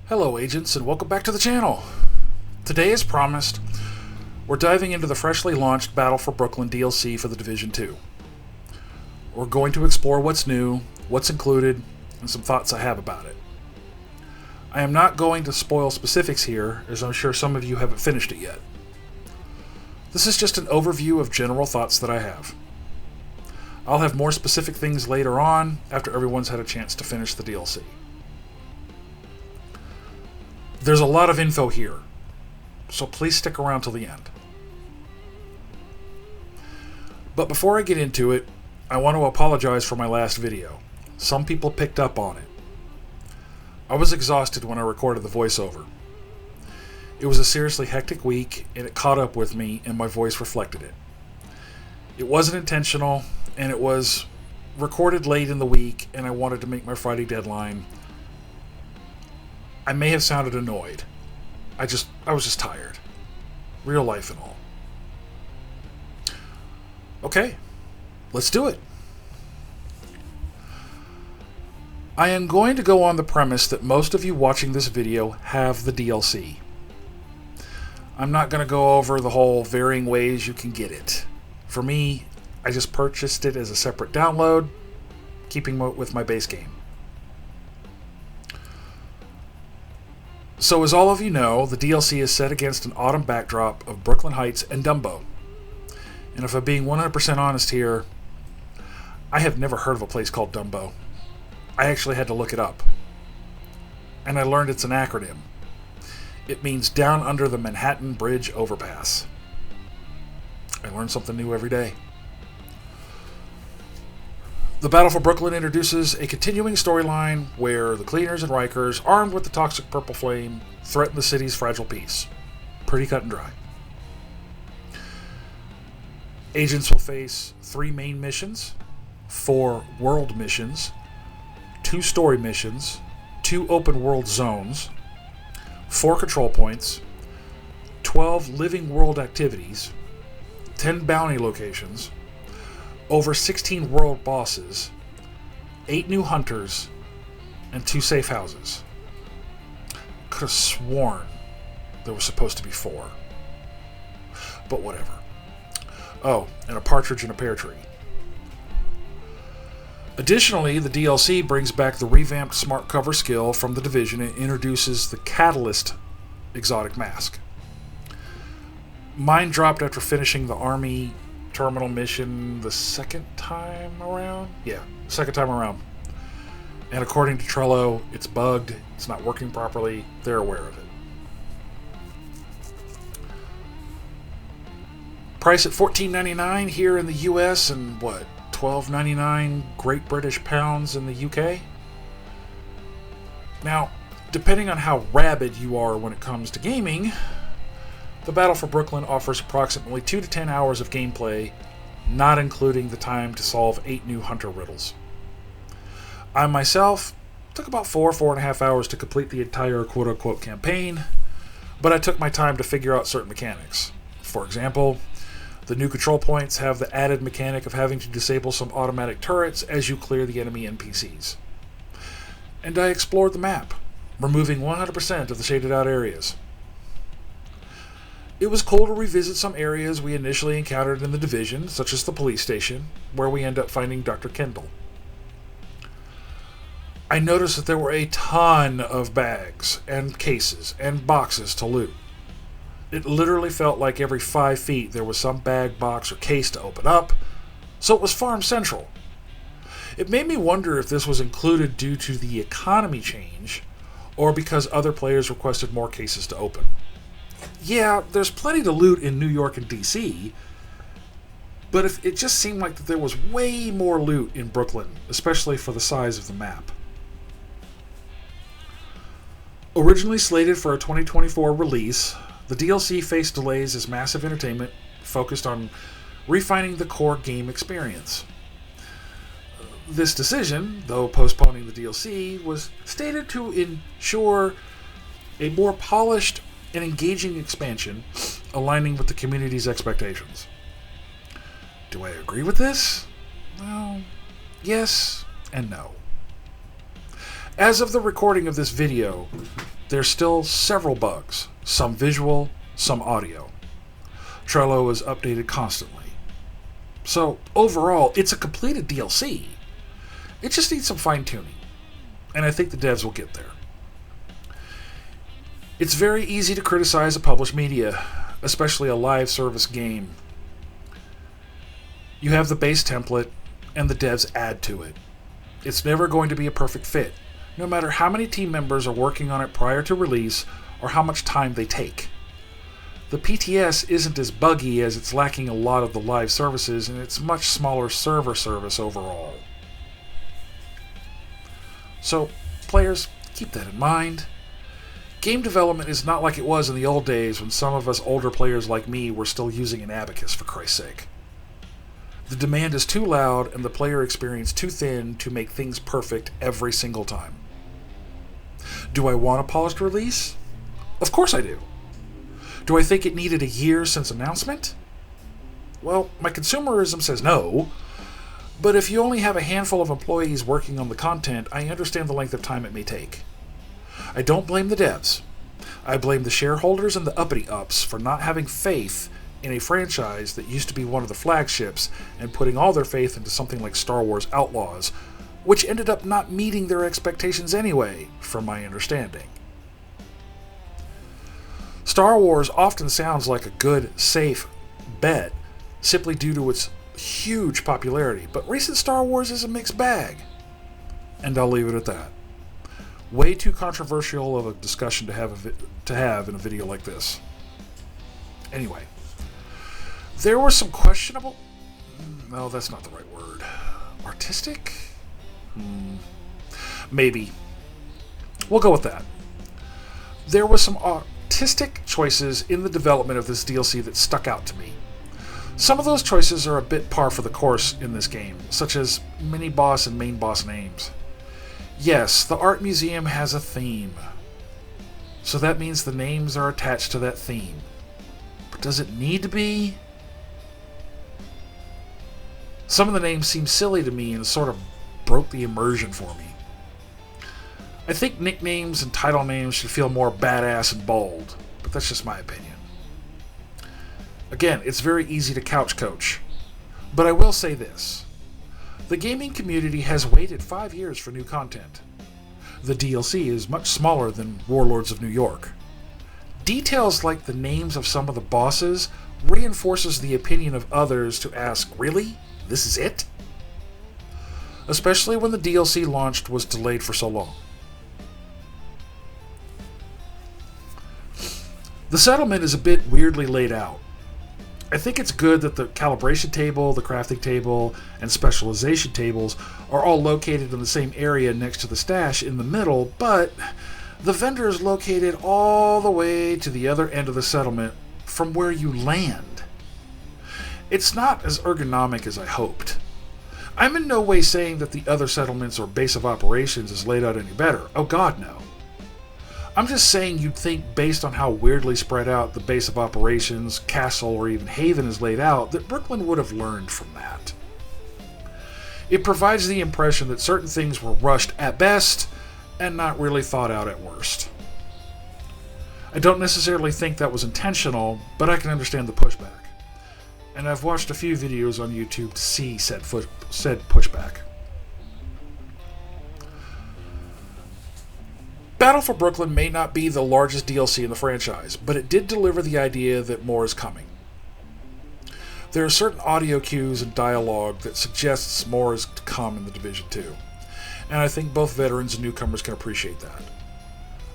Hello agents and welcome back to the channel. Today, as promised, we're diving into the freshly launched Battle for Brooklyn DLC for The Division 2. We're going to explore what's new, what's included, and some thoughts I have about it. I am not going to spoil specifics here, as I'm sure some of you haven't finished it yet. This is just an overview of general thoughts that I have. I'll have more specific things later on, after everyone's had a chance to finish the DLC. There's a lot of info here, so please stick around till the end. But before I get into it, I want to apologize for my last video. Some people picked up on it. I was exhausted when I recorded the voiceover. It was a seriously hectic week, and it caught up with me, and my voice reflected it. It wasn't intentional, and it was recorded late in the week, and I wanted to make my Friday deadline. I may have sounded annoyed. I was just tired. Real life and all. Okay, let's do it. I am going to go on the premise that most of you watching this video have the DLC. I'm not going to go over the whole varying ways you can get it. For me, I just purchased it as a separate download, keeping with my base game. So as all of you know, the DLC is set against an autumn backdrop of Brooklyn Heights and Dumbo. And if I'm being 100% honest here, I have never heard of a place called Dumbo. I actually had to look it up. And I learned it's an acronym. It means down under the Manhattan Bridge Overpass. I learn something new every day. The Battle for Brooklyn introduces a continuing storyline where the Cleaners and Rikers, armed with the toxic purple flame, threaten the city's fragile peace. Pretty cut and dry. Agents will face 3 main missions, 4 world missions, 2 story missions, 2 open world zones, 4 control points, 12 living world activities, 10 bounty locations, over 16 world bosses, 8 new hunters, and 2 safe houses. Could have sworn there was supposed to be 4. But whatever. Oh, and a partridge in a pear tree. Additionally, the DLC brings back the revamped smart cover skill from The Division and introduces the Catalyst exotic mask. Mine dropped after finishing the Army terminal mission the second time around. And according to Trello, it's bugged, it's not working properly, they're aware of it. Price at $14.99 here in the US and $12.99 Great British Pounds in the UK. Now, depending on how rabid you are when it comes to gaming, the Battle for Brooklyn offers approximately 2 to 10 hours of gameplay, not including the time to solve 8 new hunter riddles. I myself took about 4.5 hours to complete the entire quote-unquote campaign, but I took my time to figure out certain mechanics. For example, the new control points have the added mechanic of having to disable some automatic turrets as you clear the enemy NPCs. And I explored the map, removing 100% of the shaded out areas. It was cool to revisit some areas we initially encountered in the Division, such as the police station, where we end up finding Dr. Kendall. I noticed that there were a ton of bags, and cases, and boxes to loot. It literally felt like every 5 feet there was some bag, box, or case to open up, so it was farm central. It made me wonder if this was included due to the economy change, or because other players requested more cases to open. Yeah, there's plenty to loot in New York and DC, but it just seemed like that there was way more loot in Brooklyn, especially for the size of the map. Originally slated for a 2024 release, the DLC faced delays as Massive Entertainment focused on refining the core game experience. This decision, though postponing the DLC, was stated to ensure a more polished and engaging expansion aligning with the community's expectations. Do I agree with this? Well, yes and no. As of the recording of this video, there's still several bugs, some visual, some audio. Trello is updated constantly. So, overall, it's a completed DLC. It just needs some fine-tuning, and I think the devs will get there. It's very easy to criticize a published media, especially a live service game. You have the base template, and the devs add to it. It's never going to be a perfect fit, no matter how many team members are working on it prior to release or how much time they take. The PTS isn't as buggy as it's lacking a lot of the live services, and it's much smaller server service overall. So, players, keep that in mind. Game development is not like it was in the old days when some of us older players like me were still using an abacus, for Christ's sake. The demand is too loud and the player experience too thin to make things perfect every single time. Do I want a polished release? Of course I do. Do I think it needed a year since announcement? Well, my consumerism says no, but if you only have a handful of employees working on the content, I understand the length of time it may take. I don't blame the devs. I blame the shareholders and the uppity-ups for not having faith in a franchise that used to be one of the flagships and putting all their faith into something like Star Wars Outlaws, which ended up not meeting their expectations anyway, from my understanding. Star Wars often sounds like a good, safe bet, simply due to its huge popularity, but recent Star Wars is a mixed bag. And I'll leave it at that. Way too controversial of a discussion to have in a video like this. Anyway, there were some questionable... No, that's not the right word. Artistic? Maybe. We'll go with that. There were some artistic choices in the development of this DLC that stuck out to me. Some of those choices are a bit par for the course in this game, such as mini-boss and main boss names. Yes, the art museum has a theme, so that means the names are attached to that theme. But does it need to be? Some of the names seem silly to me and sort of broke the immersion for me. I think nicknames and title names should feel more badass and bold, but that's just my opinion. Again, it's very easy to couch coach, but I will say this. The gaming community has waited 5 years for new content. The DLC is much smaller than Warlords of New York. Details like the names of some of the bosses reinforces the opinion of others to ask, really? This is it? Especially when the DLC launched was delayed for so long. The settlement is a bit weirdly laid out. I think it's good that the calibration table, the crafting table, and specialization tables are all located in the same area next to the stash in the middle, but the vendor is located all the way to the other end of the settlement from where you land. It's not as ergonomic as I hoped. I'm in no way saying that the other settlements or base of operations is laid out any better. Oh god, no. I'm just saying you'd think, based on how weirdly spread out the base of operations, castle, or even haven is laid out, that Brooklyn would have learned from that. It provides the impression that certain things were rushed at best and not really thought out at worst. I don't necessarily think that was intentional, but I can understand the pushback. And I've watched a few videos on YouTube to see said pushback. Battle for Brooklyn may not be the largest DLC in the franchise, but it did deliver the idea that more is coming. There are certain audio cues and dialogue that suggests more is to come in The Division 2, and I think both veterans and newcomers can appreciate that.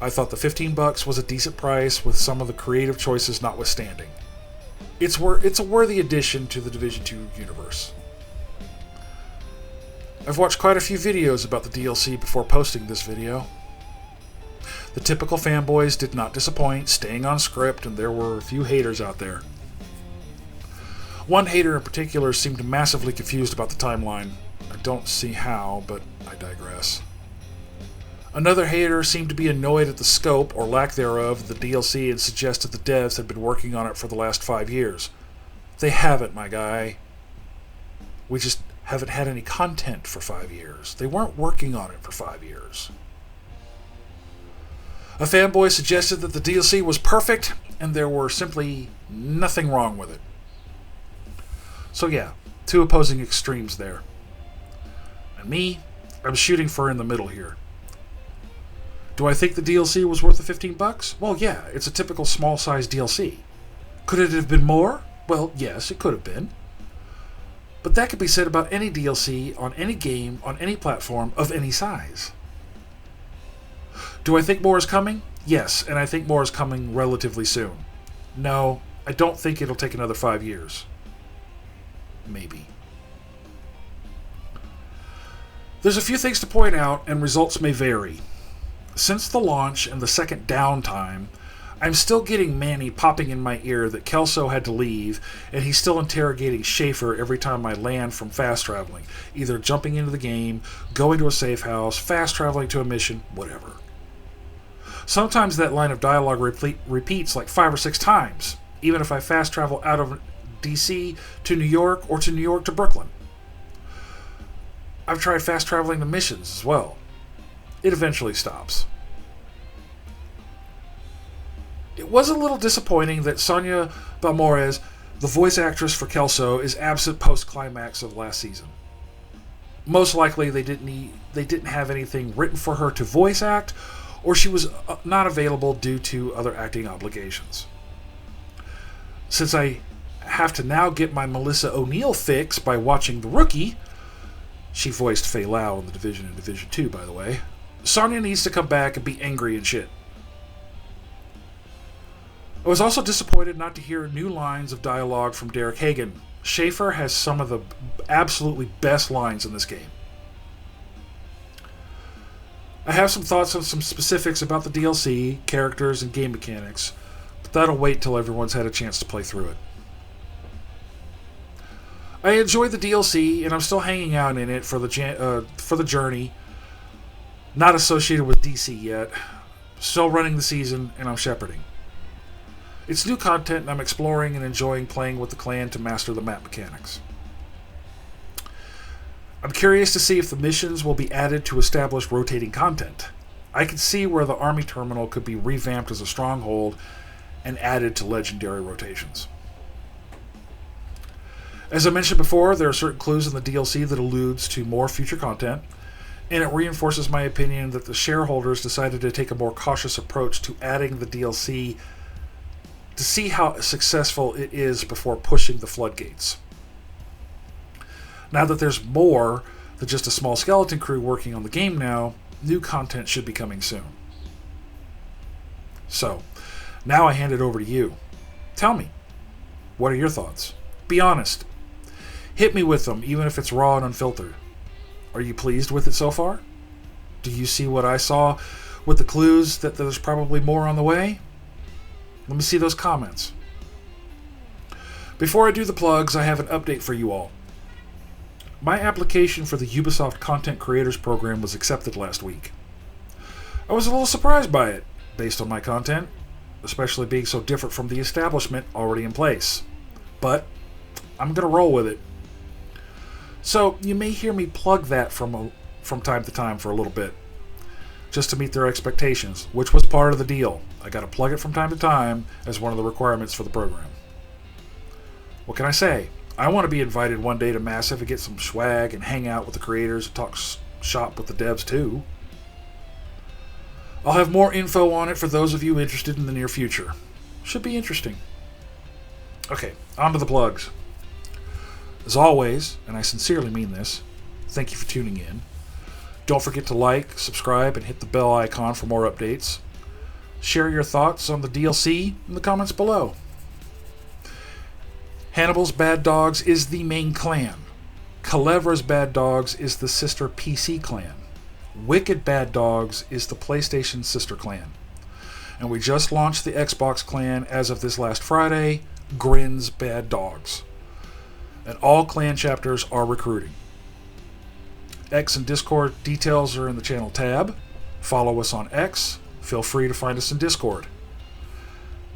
I thought the $15 was a decent price with some of the creative choices notwithstanding. It's a worthy addition to the Division 2 universe. I've watched quite a few videos about the DLC before posting this video. The typical fanboys did not disappoint, staying on script, and there were a few haters out there. One hater in particular seemed massively confused about the timeline. I don't see how, but I digress. Another hater seemed to be annoyed at the scope, or lack thereof, of the DLC and suggested the devs had been working on it for the last 5 years. They haven't, my guy. We just haven't had any content for 5 years. They weren't working on it for 5 years. A fanboy suggested that the DLC was perfect and there were simply nothing wrong with it. So yeah, two opposing extremes there. And me, I'm shooting for in the middle here. Do I think the DLC was worth the $15? Well, yeah, it's a typical small-sized DLC. Could it have been more? Well, yes, it could have been. But that could be said about any DLC on any game on any platform of any size. Do I think more is coming? Yes, and I think more is coming relatively soon. No, I don't think it'll take another 5 years. Maybe. There's a few things to point out, and results may vary. Since the launch and the second downtime, I'm still getting Manny popping in my ear that Kelso had to leave, and he's still interrogating Schaefer every time I land from fast traveling, either jumping into the game, going to a safe house, fast traveling to a mission, whatever. Sometimes that line of dialogue repeats like 5 or 6 times, even if I fast travel out of DC to New York or to New York to Brooklyn. I've tried fast traveling to missions as well. It eventually stops. It was a little disappointing that Sonia Balmores, the voice actress for Kelso, is absent post-climax of last season. Most likely they didn't have anything written for her to voice act, or she was not available due to other acting obligations. Since I have to now get my Melissa O'Neill fix by watching The Rookie, she voiced Fei Lau in The Division and Division 2, by the way, Sonya needs to come back and be angry and shit. I was also disappointed not to hear new lines of dialogue from Derek Hagan. Schaefer has some of the absolutely best lines in this game. I have some thoughts on some specifics about the DLC, characters, and game mechanics, but that'll wait till everyone's had a chance to play through it. I enjoyed the DLC, and I'm still hanging out in it for the journey. Not associated with DC yet. Still running the season, and I'm shepherding. It's new content, and I'm exploring and enjoying playing with the clan to master the map mechanics. I'm curious to see if the missions will be added to establish rotating content. I can see where the army terminal could be revamped as a stronghold and added to legendary rotations. As I mentioned before, there are certain clues in the DLC that alludes to more future content, and it reinforces my opinion that the shareholders decided to take a more cautious approach to adding the DLC to see how successful it is before pushing the floodgates. Now that there's more than just a small skeleton crew working on the game now, new content should be coming soon. So, now I hand it over to you. Tell me, what are your thoughts? Be honest. Hit me with them, even if it's raw and unfiltered. Are you pleased with it so far? Do you see what I saw with the clues that there's probably more on the way? Let me see those comments. Before I do the plugs, I have an update for you all. My application for the Ubisoft Content Creators Program was accepted last week. I was a little surprised by it, based on my content, especially being so different from the establishment already in place. But I'm going to roll with it. So you may hear me plug that from time to time for a little bit, just to meet their expectations, which was part of the deal. I got to plug it from time to time as one of the requirements for the program. What can I say? I want to be invited one day to Massive and get some swag and hang out with the creators and talk shop with the devs too. I'll have more info on it for those of you interested in the near future. Should be interesting. Okay, on to the plugs. As always, and I sincerely mean this, thank you for tuning in. Don't forget to like, subscribe, and hit the bell icon for more updates. Share your thoughts on the DLC in the comments below. Hannibal's Bad Dogs is the main clan. Kalevra's Bad Dogs is the sister PC clan. Wicked Bad Dogs is the PlayStation sister clan. And we just launched the Xbox clan as of this last Friday, Grin's Bad Dogs. And all clan chapters are recruiting. X and Discord details are in the channel tab. Follow us on X. Feel free to find us in Discord.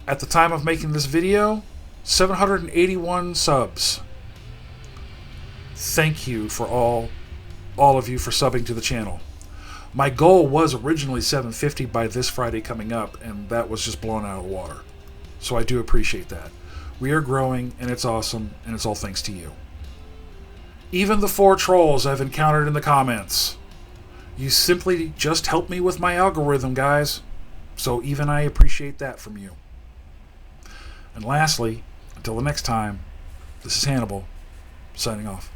At the time of making this video, 781 subs. Thank you for all of you for subbing to the channel. My goal was originally 750 by this Friday coming up, and that was just blown out of the water. So I do appreciate that. We are growing, and it's awesome, and it's all thanks to you. Even the 4 trolls I've encountered in the comments. You simply just help me with my algorithm, guys. So even I appreciate that from you. And lastly, until the next time, this is Hannibal, signing off.